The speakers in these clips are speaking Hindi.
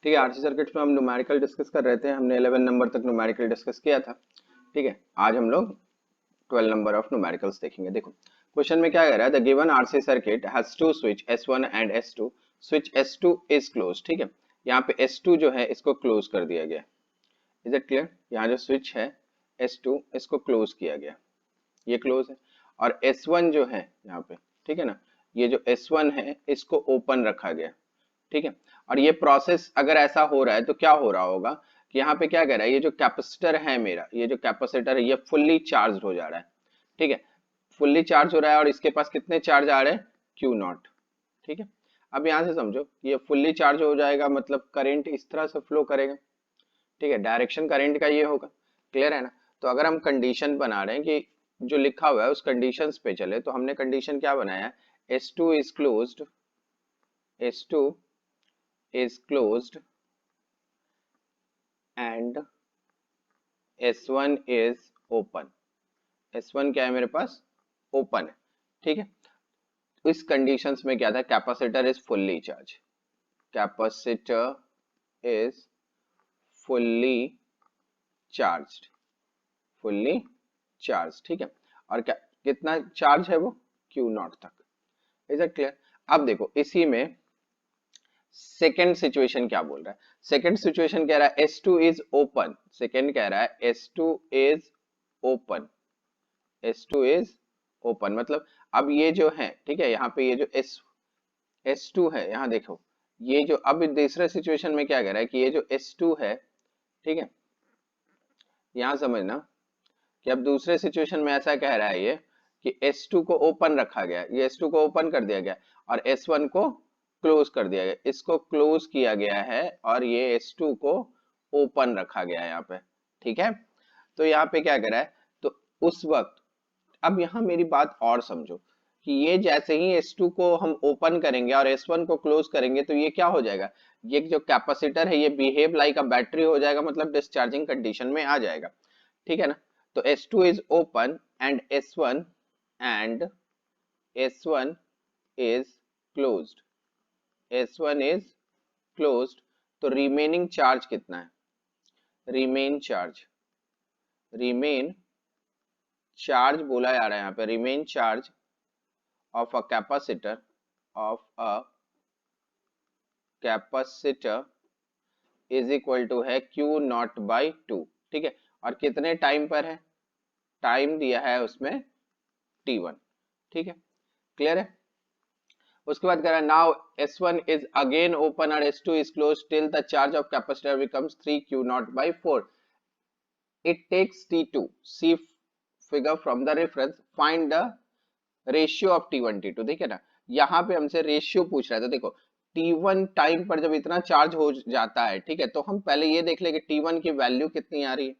ठीक है, आरसी सर्किट्स में हम न्यूमेरिकल डिस्कस कर रहे थे। हमने 11 नंबर तक न्यूमेरिकल डिस्कस किया था। ठीक है, आज हम लोग 12 नंबर ऑफ न्यूमेरिकल्स देखेंगे। देखो क्वेश्चन में क्या कह रहा है, the given RC circuit has two switch S1 and S2, switch S2 is close. ठीक है, यहाँ पे S2 जो है इसको क्लोज कर दिया गया। Is it clear? यहाँ जो स्विच है S2 इसको क्लोज किया गया, ये क्लोज है। और S1 जो है यहाँ पे, ठीक है ना, ये जो S1 है इसको ओपन रखा गया। ठीक है, और ये प्रोसेस अगर ऐसा हो रहा है तो क्या हो रहा होगा कि यहाँ पे क्या कह रहा है, ये जो कैपेसिटर है मेरा, ये जो कैपेसिटर है ये फुल्ली चार्ज हो जा रहा है। ठीक है, फुल्ली चार्ज हो रहा है और इसके पास कितने चार्ज आ रहे हैं, क्यू नॉट। ठीक है, अब यहाँ से समझो ये फुल्ली चार्ज हो जाएगा मतलब करंट इस तरह से फ्लो करेगा। ठीक है, डायरेक्शन करंट का ये होगा। क्लियर है ना? तो अगर हम कंडीशन बना रहे हैं कि जो लिखा हुआ है उस कंडीशंस पे चले, तो हमने कंडीशन क्या बनाया है, S2 is closed, S2 is closed and S1 is open। S1 क्या है मेरे पास, ओपन है। ठीक है, तो इस कंडीशंस में क्या था, capacitor is fully charge, capacitor is fully charged, fully charge. ठीक है, और क्या कितना चार्ज है वो, क्यू नॉट तक। Is it clear? अब देखो इसी में सेकेंड सिचुएशन क्या बोल रहा है, सेकेंड सिचुएशन कह रहा है S2 इज ओपन, सेकेंड कह रहा है S2 is open, S2 is open मतलब अब ये जो है, ठीक है, यहाँ पे ये जो S2 है, यहाँ देखो ये जो अब दूसरे सिचुएशन में क्या कह रहा है कि ये जो S2 है, ठीक है, यहाँ समझना कि अब दूसरे सिचुएशन में ऐसा कह रहा है ये कि S2 को ओपन रखा गया, ये S2 को ओपन कर दिया गया और S1 को क्लोज कर दिया गया, इसको क्लोज किया गया है और ये S2 को ओपन रखा गया है यहाँ पे। ठीक है, तो यहाँ पे क्या कर रहा है, तो उस वक्त अब यहाँ मेरी बात और समझो कि ये जैसे ही S2 को हम ओपन करेंगे और S1 को क्लोज करेंगे तो ये क्या हो जाएगा, ये जो कैपेसिटर है ये बिहेव लाइक अ बैटरी हो जाएगा, मतलब डिस्चार्जिंग कंडीशन में आ जाएगा। ठीक है ना, तो S2 is open and S1 is closed, S1 is closed, तो रिमेनिंग चार्ज कितना है, रिमेन चार्ज बोला जा रहा है यहाँ पे, remain charge of a capacitor is equal to है Q नॉट बाई 2। ठीक है, और कितने टाइम पर है, टाइम दिया है उसमें T1। ठीक है, क्लियर है? उसके बाद कह रहा है now S1 is again open और S2 is close till the charge of capacitor becomes 3Q naught by 4। It takes T2, see figure from the reference, find the ratio of T1 T2। देखिए ना, यहाँ पे हमसे रेशियो पूछ रहा है, तो देखो T1 टाइम पर जब इतना चार्ज हो जाता है, ठीक है, तो हम पहले ये देख ले कि T1 की वैल्यू कितनी आ रही है।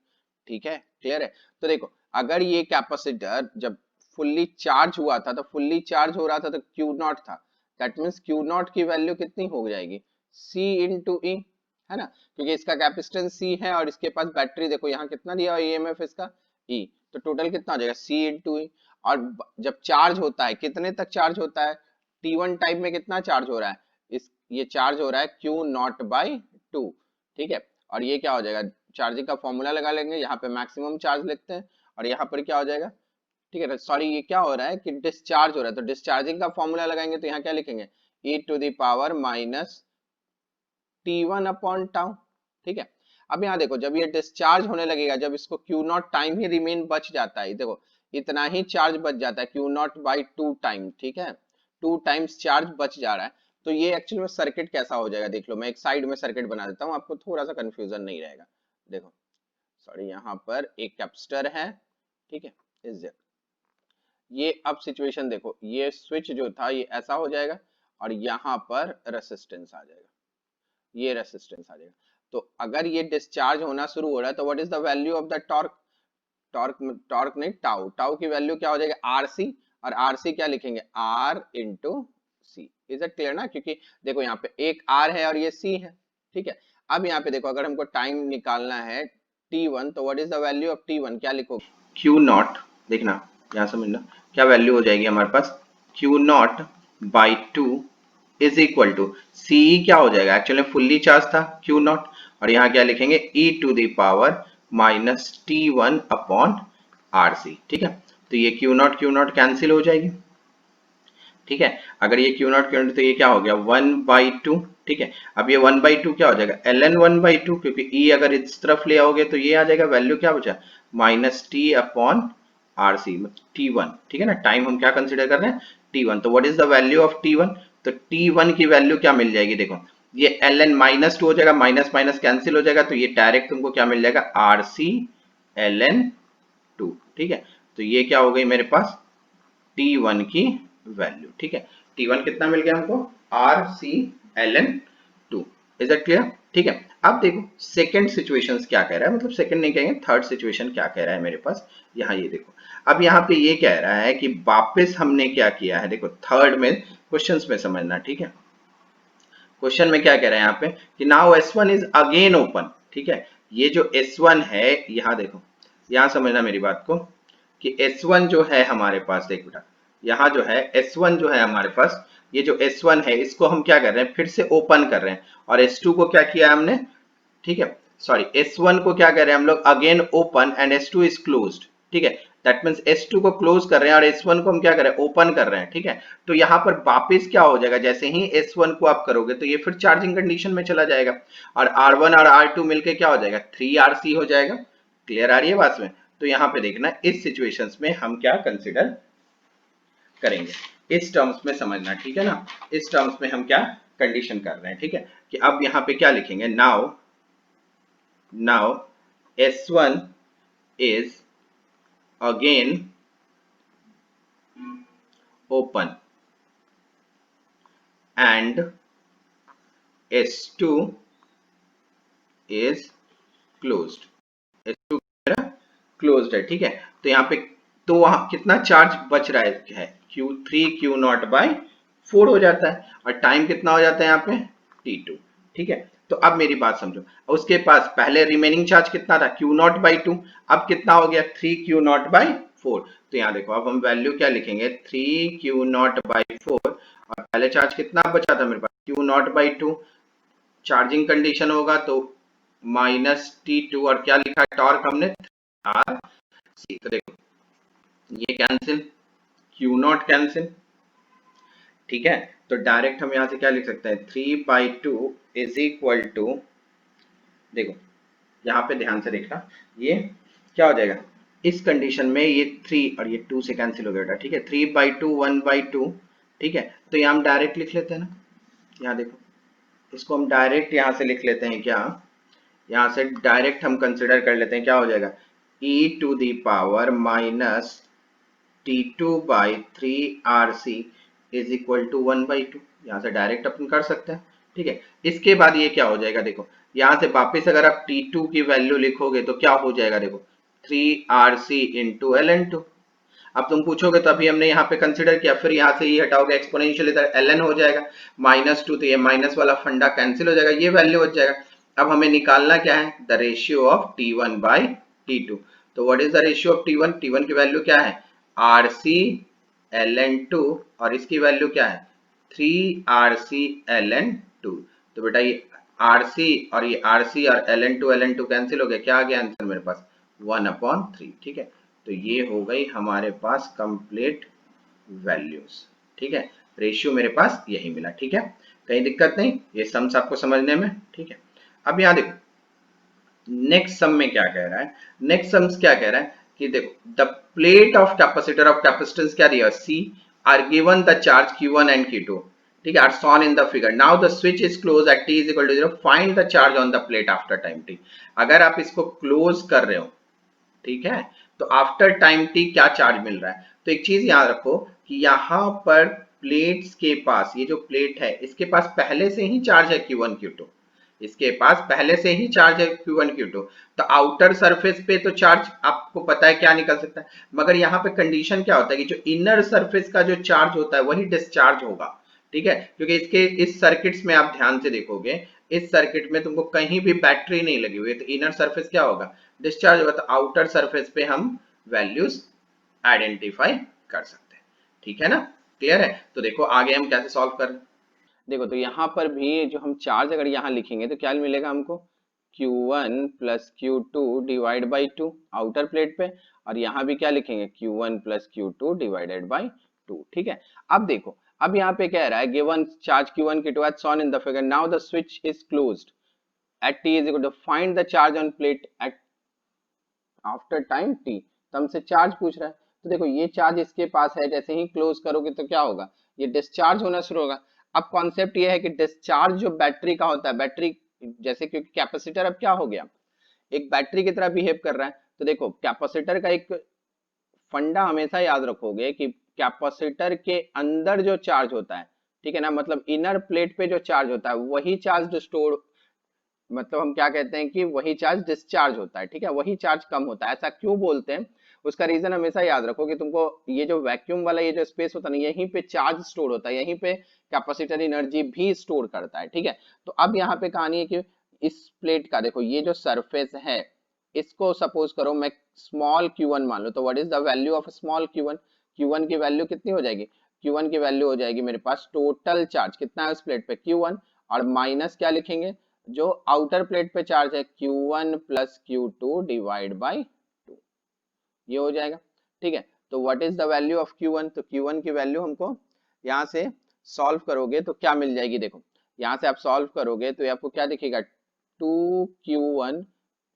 ठीक है, क्लियर है? तो देखो अगर ये कैपेसिटर जब फुल्ली चार्ज हुआ था, तो फुल्ली चार्ज हो रहा था तो Q नॉट था, दैट मीन्स Q नॉट की वैल्यू कितनी हो जाएगी, C इंटू ई, है ना, क्योंकि इसका कैपेसिटेंस C है और इसके पास बैटरी देखो यहाँ कितना दिया हुआ EMF इसका E, तो टोटल कितना हो जाएगा C इंटू ई। और जब चार्ज होता है कितने तक चार्ज होता है, T1 टाइम में कितना चार्ज हो रहा है, इस ये चार्ज हो रहा है Q नॉट बाई 2। ठीक है, और ये क्या हो जाएगा, चार्जिंग का फॉर्मूला लगा लेंगे, यहाँ पे मैक्सिमम चार्ज लिखते हैं और यहाँ पर क्या हो जाएगा, ठीक है, सॉरी ये क्या हो रहा है कि डिस्चार्ज हो रहा है, तो डिस्चार्जिंग का फॉर्मूला लगाएंगे तो यहाँ क्या लिखेंगे, e to the power minus T1 upon tau. ठीक है, अब यहाँ देखो जब ये डिस्चार्ज होने लगेगा, जब इसको Q not time he remain बच जाता है, देखो इतना ही चार्ज बच जाता है Q नॉट बाई 2 टाइम। ठीक है, 2 टाइम्स चार्ज बच जा रहा है, तो ये एक्चुअली में सर्किट कैसा हो जाएगा देख लो, मैं एक साइड में सर्किट बना देता हूँ, आपको थोड़ा सा कंफ्यूजन नहीं रहेगा। देखो सॉरी, यहाँ पर एक कैपेसिटर है, ठीक है, इस ये अब सिचुएशन देखो, ये स्विच जो था ये ऐसा हो जाएगा और यहाँ पर रेसिस्टेंस आ जाएगा, ये रेसिस्टेंस आ जाएगा। तो अगर ये डिस्चार्ज होना शुरू हो रहा है तो what is the value of the torque, torque नहीं टाउ, टाउ की वैल्यू क्या हो जाएगी, आरसी, और आरसी क्या लिखेंगे, R into C. Is it clear ना, क्योंकि देखो यहाँ पे एक आर है और ये सी है। ठीक है, अब यहाँ पे देखो अगर हमको टाइम निकालना है T1, तो what is the value of T1, क्या लिखो, Q नॉट, देखना यहाँ समझना क्या वैल्यू हो जाएगी हमारे पास, Q naught by 2 is equal to C क्या हो जाएगा, एक्चुअली फुल्ली चार्ज था क्यू नॉट, और यहाँ क्या लिखेंगे E to the power minus T one upon R C. ठीक है, तो ये क्यू नॉट कैंसिल हो जाएगी। ठीक है, अगर ये क्यू नॉट तो ये क्या हो गया 1/2। ठीक है, अब ये 1/2 क्या हो जाएगा ln 1/2, क्योंकि e अगर इस तरफ ले आओगे तो ये आ जाएगा, वैल्यू क्या बचा minus T upon R C T1। ठीक है ना, टाइम हम क्या कंसिडर कर रहे हैं T1। तो what is the value of T1, तो T1 की वैल्यू क्या मिल जाएगी, देखो ये ln -2 हो जाएगा, माइनस माइनस कैंसिल हो जाएगा, तो ये डायरेक्ट तुमको क्या मिल जाएगा आर सी ln 2। ठीक है, तो ये क्या हो गई मेरे पास T1 की वैल्यू। ठीक है, T1 कितना मिल गया हमको R C ln 2। Is it clear? ठीक है, अब देखो सेकंड सिचुएशन क्या कह रहा है, मतलब सेकंड नहीं कहेंगे, थर्ड सिचुएशन क्या कह रहा है मेरे पास। यहाँ ये देखो, अब यहाँ पे ये कह रहा है कि वापस हमने क्या किया है, देखो थर्ड में क्वेश्चंस में समझना। ठीक है, क्वेश्चन में क्या कह रहा है यहाँ पे कि now S1 is again open. ठीक है, ये जो S1 है, यहाँ देखो, यहाँ समझना मेरी बात को कि S1 जो है हमारे पास, देख बेटा यहाँ जो है S1 जो है हमारे पास, ये जो S1 है इसको हम क्या कर रहे हैं फिर से ओपन कर रहे हैं, और S2 को क्या किया हमने, ठीक है सॉरी S1 को क्या कर रहे हैं हम लोग again open and S2 is closed. ठीक है, दैट मींस S2 को क्लोज कर रहे हैं और S1 को हम क्या कर रहे हैं ओपन कर रहे हैं। ठीक है, तो यहाँ पर वापस क्या हो जाएगा, जैसे ही S1 को आप करोगे तो ये फिर चार्जिंग कंडीशन में चला जाएगा, और R1 और R2 मिलके क्या हो जाएगा 3RC हो जाएगा। क्लियर आ रही है बात में? तो यहाँ पे देखना इस सिचुएशंस में हम क्या कंसिडर करेंगे, इस टर्म्स में समझना। ठीक है ना, इस टर्म्स में हम क्या कंडीशन कर रहे हैं। ठीक है, कि अब यहाँ पे क्या लिखेंगे, now S1 is again open and S2 is closed। S2 closed है। ठीक है, तो यहाँ पे तो वहां कितना चार्ज बच रहा है Q3 Q0/4 हो जाता है, और टाइम कितना हो जाता है यहाँ पे T2। ठीक है, तो अब मेरी बात समझो, उसके पास पहले रिमेनिंग चार्ज कितना था Q0/2, अब कितना हो गया 3 Q0/4। तो यहाँ देखो अब हम वैल्यू क्या लिखेंगे 3 Q0/4, और पहले चार्ज कितना बचा था मेरे पास Q0/2, चार्जिंग कंडीशन होगा तो -T2, और क्या लिखा टॉर्क हमने आर सी। तो देखो ये कैंसिल, Q0 कैंसिल। ठीक है, तो डायरेक्ट हम यहां से क्या लिख सकते हैं 3/2 इज इक्वल टू, देखो यहाँ पे ध्यान से देखना, ये क्या हो जाएगा इस कंडीशन में, ये 3 और ये 2 से कैंसिल हो गया। ठीक है, 3/2 1/2। ठीक है, तो यहाँ हम डायरेक्ट लिख लेते हैं ना, यहाँ देखो इसको हम डायरेक्ट यहाँ से लिख लेते हैं, क्या यहाँ से डायरेक्ट हम कंसिडर कर लेते हैं, क्या हो जाएगा e to the power minus T2/3RC is equal to 1/2। यहाँ से डायरेक्ट अपन कर सकते हैं। ठीक है, इसके बाद ये क्या हो जाएगा, देखो यहाँ से वापस अगर आप T2 की वैल्यू लिखोगे तो क्या हो जाएगा, देखो 3RC इंटू ln2। अब तुम पूछोगे तो अभी हमने यहाँ पे कंसिडर किया, फिर यहाँ से ये हटाओगे एक्सपोनेंशियल इधर ln हो जाएगा, -2 तो ये माइनस वाला फंडा कैंसिल हो जाएगा, ये वैल्यू बच जाएगा। अब हमें निकालना क्या है द रेशियो ऑफ T1/T2। तो what is the ratio of T1, T1 की वैल्यू क्या है RC ln2, और इसकी वैल्यू क्या है 3RC ln2। तो बेटा ये RC और ये RC और ln2 कैंसिल हो गया, क्या आ गया आंसर मेरे पास 1/3। ठीक है, तो ये हो गई हमारे पास कंप्लीट वैल्यूज। ठीक है, रेशियो मेरे पास यही मिला। ठीक है, कहीं दिक्कत नहीं, ये सम्स आपको समझने में। ठीक है, अब यहाँ देखो नेक्स्ट सम में क्या कह रहा है, नेक्स्ट सम्स क्या कह रहा है कि देखो the plate of capacitor of capacitance क्या दिया C are given the charge Q1 and Q2। ठीक है, are shown in the figure, now the switch is close at t is equal to 0, find the charge on the plate after time t। अगर आप इसको क्लोज कर रहे हो, ठीक है, तो आफ्टर टाइम t क्या चार्ज मिल रहा है। तो एक चीज याद रखो कि यहाँ पर प्लेट्स के पास, ये जो प्लेट है इसके पास पहले से ही चार्ज है Q1 Q2, इसके पास पहले से ही चार्ज है Q1 Q2, तो आउटर सरफेस पे तो चार्ज आपको पता है क्या निकल सकता है, मगर यहाँ पे कंडीशन क्या होता है कि जो इनर सरफेस का जो चार्ज होता है वही डिस्चार्ज होगा। ठीक है, क्योंकि इसके इस सर्किट्स में आप ध्यान से देखोगे, इस सर्किट में तुमको कहीं भी बैटरी नहीं लगी हुई है, तो इनर सरफेस क्या होगा डिस्चार्ज होगा, तो आउटर सरफेस पे हम वैल्यूज आइडेंटिफाई कर सकते हैं। ठीक है ना, क्लियर है? तो देखो आगे हम कैसे सॉल्व कर, देखो तो यहाँ पर भी जो हम चार्ज अगर यहाँ लिखेंगे तो क्या मिलेगा हमको, Q1 plus Q2 divide by 2 outer plate पे, और यहाँ भी क्या लिखेंगे Q1 plus Q2 divided by 2। ठीक है, अब देखो अब यहाँ पे कह रहा है given charge Q1 Q2 as shown in the figure, now the switch is closed at t is equal to find the charge on plate at after time T. तो हमसे चार्ज पूछ रहा है, तो देखो ये चार्ज इसके पास है, जैसे ही क्लोज करोगे तो क्या होगा, ये डिस्चार्ज होना शुरू होगा। अब कॉन्सेप्ट ये है कि डिस्चार्ज जो बैटरी का होता है, बैटरी जैसे क्योंकि कैपेसिटर अब क्या हो गया, एक बैटरी की तरह बिहेव कर रहा है। तो देखो कैपेसिटर का एक फंडा हमेशा याद रखोगे कि कैपेसिटर के अंदर जो चार्ज होता है, ठीक है ना, मतलब इनर प्लेट पे जो चार्ज होता है वही चार्ज स्टोर, मतलब हम क्या कहते हैं कि वही चार्ज डिस्चार्ज होता है। ठीक है, वही चार्ज कम होता है। ऐसा क्यों बोलते हैं, उसका रीजन हमेशा याद रखो कि तुमको ये जो वैक्यूम वाला ये जो स्पेस होता है ना, यहीं पे चार्ज स्टोर होता है, यहीं पे कैपेसिटर एनर्जी भी स्टोर करता है। ठीक है, तो अब यहाँ पे कहानी है कि इस प्लेट का देखो ये जो सरफेस है, इसको सपोज करो मैं स्मॉल Q1 मान लो, तो what is the value of small Q1, Q1 की वैल्यू कितनी हो जाएगी, Q1 की वैल्यू हो जाएगी मेरे पास टोटल चार्ज कितना है उस प्लेट पे Q1, और माइनस क्या लिखेंगे, जो आउटर प्लेट पे चार्ज है Q1 plus Q2 divide by 2, ये हो जाएगा। ठीक है, तो what is the value of Q1, तो Q1 की वैल्यू हमको यहाँ से सॉल्व करोगे तो क्या मिल जाएगी, देखो यहाँ से आप सॉल्व करोगे तो आपको क्या दिखेगा, 2Q1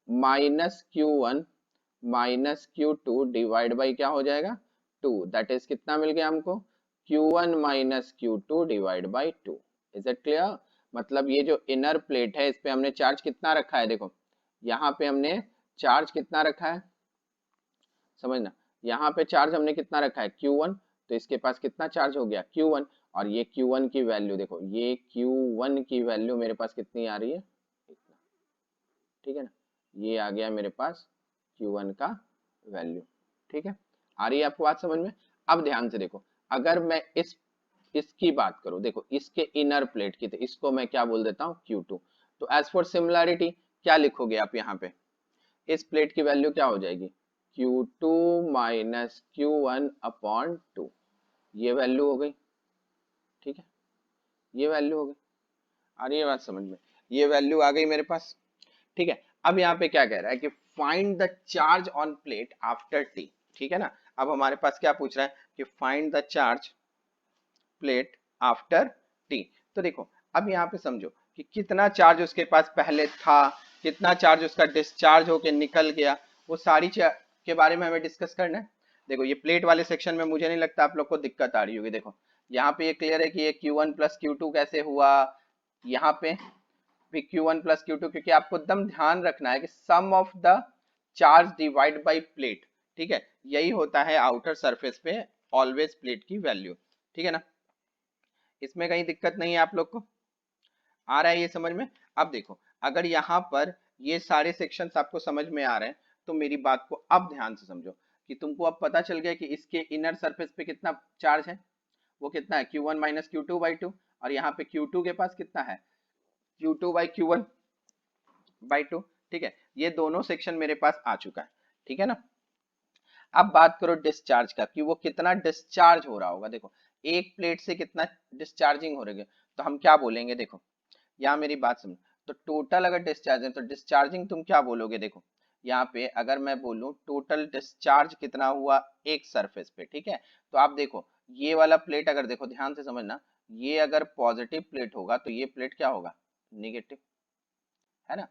minus Q1 minus Q2 divide by क्या हो जाएगा 2, दैट इज कितना मिल गया हमको, Q1 minus Q2 divide by 2। Is it clear, मतलब ये जो इनर प्लेट है इस पे हमने चार्ज कितना रखा है, देखो यहाँ पे हमने चार्ज कितना रखा है, समझना, यहाँ पे चार्ज हमने कितना रखा है Q1, तो इसके पास कितना चार्ज हो गया Q1, और ये Q1 की वैल्यू देखो, ये Q1 की वैल्यू मेरे पास कितनी आ रही है इतना, ठीक है ना, ये आ गया मेरे पास Q1 का वैल्यू। ठीक है, आ रही है आपको बात समझ में। अब ध्यान से देखो, अगर मैं इसकी बात करूं, देखो इसके इनर प्लेट की, तो इसको मैं क्या बोल देता हूं Q2, तो एज फॉर सिमिलैरिटी क्या लिखोगे आप यहाँ पे, इस प्लेट की वैल्यू क्या हो जाएगी Q2 माइनस Q1 अपॉन 2, ये वैल्यू हो गई। ठीक है, ये वैल्यू हो गई, आ रही है बात समझ में, ये वैल्यू आ गई मेरे पास। ठीक है, अब यहाँ पे क्या कह रहा है कि find the charge on plate after T. ठीक है ना, अब हमारे पास क्या पूछ रहा है कि find the charge plate after T. तो देखो अब यहाँ पे समझो कि कितना चार्ज उसके पास पहले था, कितना चार्ज उसका डिस्चार्ज होके निकल गया, वो सारी के बारे में हमें डिस्कस करना है। देखो ये प्लेट वाले सेक्शन में मुझे नहीं लगता आप लोग को दिक्कत आ रही होगी। देखो यहाँ पे ये क्लियर है कि ये Q1 प्लस Q2 कैसे हुआ, यहाँ पे भी Q1 प्लस Q2, क्योंकि आपको एकदम ध्यान रखना है कि sum of the charge divide by plate, ठीक है, यही होता है आउटर सरफेस पे ऑलवेज प्लेट की वैल्यू। ठीक है ना, इसमें कहीं दिक्कत नहीं है, आप लोग को आ रहा है ये समझ में। अब देखो अगर यहाँ पर ये सारे सेक्शंस आपको समझ में आ रहे हैं तो मेरी बात को अब ध्यान से समझो कि तुमको अब पता चल गया कि इसके इनर सरफेस पे कितना चार्ज है, वो कितना है Q1 माइनस Q2 बाई 2, और यहाँ पे Q2 के पास कितना है Q2 बाई Q1 बाई 2। ठीक है, ये दोनों सेक्शन मेरे पास आ चुका है। ठीक है ना, अब बात करो डिस्चार्ज का कि वो कितना डिस्चार्ज हो रहा होगा। देखो एक प्लेट से कितना डिस्चार्जिंग हो रही है, तो हम क्या बोलेंगे, देखो यहाँ मेरी बात सुनो, तो टोटल अगर डिस्चार्ज है तो डिस्चार्जिंग तुम क्या बोलोगे, देखो यहाँ पे अगर मैं बोलूं टोटल डिस्चार्ज कितना हुआ एक सरफेस पे, ठीक है, तो आप देखो ये वाला प्लेट अगर देखो ध्यान से समझना, ये अगर पॉजिटिव प्लेट होगा तो ये प्लेट क्या होगा निगेटिव, है ना,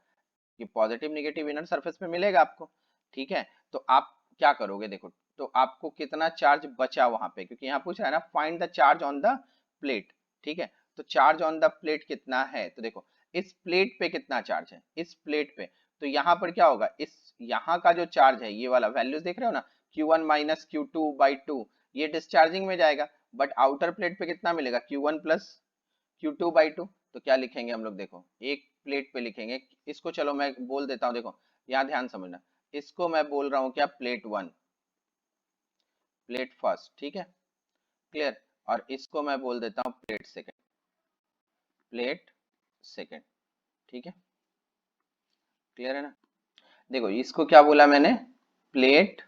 ये पॉजिटिव निगेटिव इनर सरफेस पे मिलेगा आपको। ठीक है, तो आप क्या करोगे, देखो तो आपको कितना चार्ज बचा वहां पे, क्योंकि यहाँ पूछ रहा है ना find the charge on the plate. ठीक है, तो चार्ज ऑन द प्लेट कितना है, तो देखो इस प्लेट पे कितना चार्ज है, इस प्लेट पे, तो यहाँ पर क्या होगा, इस यहाँ का जो चार्ज है ये वाला वैल्यूज देख रहे हो ना Q1 माइनस Q2 बाई 2, ये डिस्चार्जिंग में जाएगा, बट आउटर प्लेट पे कितना मिलेगा Q1 प्लस Q2 बाई 2। तो क्या लिखेंगे हम लोग, देखो एक प्लेट पे लिखेंगे इसको, चलो मैं बोल देता हूँ, देखो यहाँ ध्यान समझना, इसको मैं बोल रहा हूँ क्या प्लेट 1, प्लेट फर्स्ट, ठीक है क्लियर, और इसको मैं बोल देता हूँ प्लेट सेकंड, प्लेट सेकंड। ठीक है, क्लियर है ना, देखो इसको क्या बोला मैंने प्लेट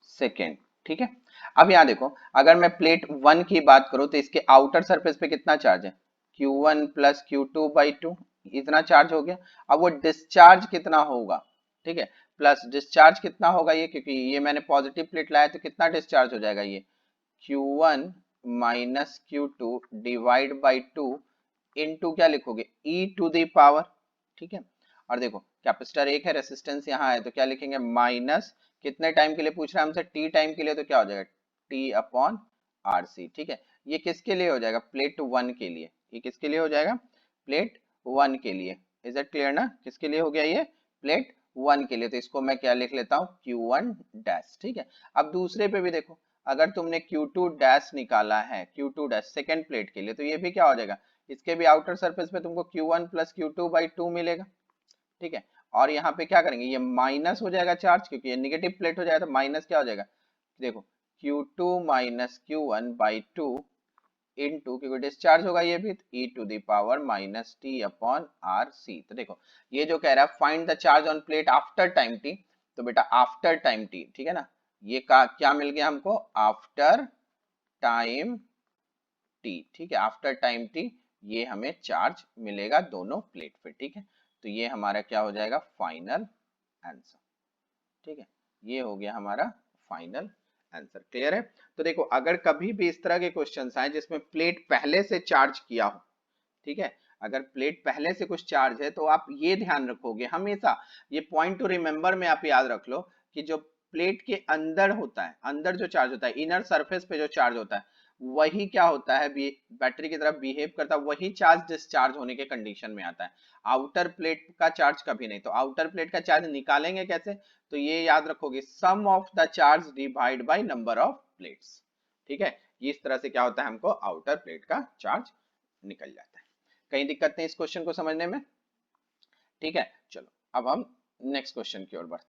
सेकंड। ठीक है, अब यहाँ देखो अगर मैं प्लेट 1 की बात करूँ तो इसके आउटर सरफेस पे कितना चार्ज है Q1 प्लस Q2/2 इतना चार्ज हो गया। अब वो डिस्चार्ज कितना होगा, ठीक है, प्लस डिस्चार्ज कितना होगा ये, क्योंकि ये मैंने पॉजिटिव प्लेट लाया तो कितना डिस्चार्ज हो जाएगा ये Q1 minus Q2 divide by 2 into क्या लिखोगे e टू द पावर, ठीक है। और देखो कैपेसिटर एक है, रेसिस्टेंस यहाँ है, तो क्या लिखेंगे माइनस, कितने टाइम के लिए पूछ रहा है हमसे, टी टाइम के लिए, तो क्या हो जाएगा टी अपॉन आर सी, ठीक है। ये किसके लिए हो जाएगा, प्लेट 1 के लिए, ये किसके लिए हो जाएगा, प्लेट 1 के लिए। इज इट क्लियर ना, किसके लिए हो गया ये, प्लेट 1 के लिए। तो इसको मैं क्या लिख लेता हूँ Q1 डैश, ठीक है। अब दूसरे पे भी देखो, अगर तुमने Q2 डैश निकाला है, Q2 डैश सेकेंड प्लेट के लिए, तो ये भी क्या हो जाएगा, इसके भी आउटर सरफेस पे तुमको Q1 प्लस Q2/2 मिलेगा, ठीक है। और यहाँ पे क्या करेंगे, ये माइनस हो जाएगा चार्ज, क्योंकि ये निगेटिव प्लेट हो जाएगा, तो माइनस क्या हो जाएगा, देखो Q2 माइनस Q1/2 इंटू, क्योंकि डिस्चार्ज होगा ये भी, e to the power minus T upon R C. तो देखो ये जो कह रहा है find the charge on plate after time T, तो बेटा आफ्टर टाइम टी, ठीक है ना, ये क्या मिल गया हमको, आफ्टर टाइम टी, ठीक है, आफ्टर टाइम टी ये हमें चार्ज मिलेगा दोनों प्लेट पे, ठीक है। तो ये हमारा क्या हो जाएगा फाइनल आंसर, ठीक है, ये हो गया हमारा फाइनल आंसर। क्लियर है। तो देखो अगर कभी भी इस तरह के क्वेश्चंस आए जिसमें प्लेट पहले से चार्ज किया हो, ठीक है, अगर प्लेट पहले से कुछ चार्ज है तो आप ये ध्यान रखोगे हमेशा, ये पॉइंट टू रिमेंबर में आप याद रख लो कि जो प्लेट के अंदर होता है, अंदर जो चार्ज होता है, इनर सरफेस पे जो चार्ज होता है, वही क्या होता है, बैटरी की तरह बिहेव करता है, वही चार्ज डिस्चार्ज होने के कंडीशन में आता है। आउटर प्लेट का चार्ज कभी नहीं। तो आउटर प्लेट का चार्ज निकालेंगे कैसे, तो ये याद रखोगे sum of the charge divide by number of plates, ठीक है। इस तरह से क्या होता है, हमको आउटर प्लेट का चार्ज निकल जाता है। कहीं दिक्कत नहीं इस क्वेश्चन को समझने में, ठीक है। चलो अब हम नेक्स्ट क्वेश्चन की ओर बढ़ते हैं।